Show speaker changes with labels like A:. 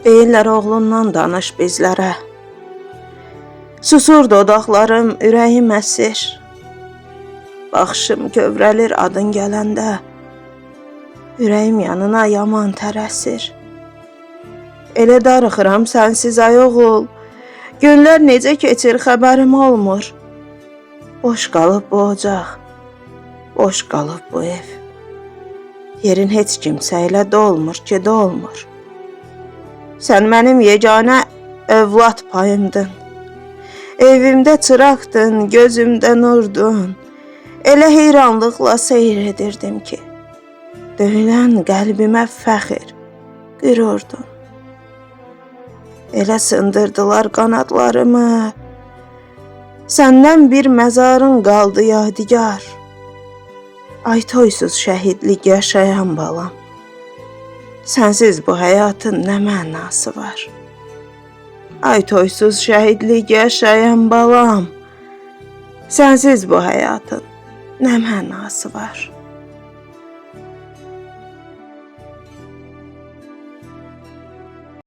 A: Deyirlər oğlundan danış bizlərə. Susur dodaqlarım, ürəyim əsir. Baxışım kövrəlir adın gələndə. Ürəyim yanına yaman tərəsir. Elə darıxıram sənsiz ay oğul. Günlər necə keçir xəbərim olmur. Boş qalıb bu ocaq, boş qalıb bu ev. Yerin heç kimsə ilə dolmur ki, dolmur. Sən mənim yeganə övlad payımdın. Evimdə çıraqdın, gözümdə nurdun. Elə heyranlıqla seyr edirdim ki, döyülən qəlbimə fəxr, qürurdun. Elə sındırdılar qanadlarımı, səndən bir məzarın qaldı yadigar. Ay toysuz şəhidlik yaşayan balam, sənsiz bu həyatın nə mənası var? Ay toysuz şəhidlik yaşayan balam, sənsiz bu həyatın nə mənası var?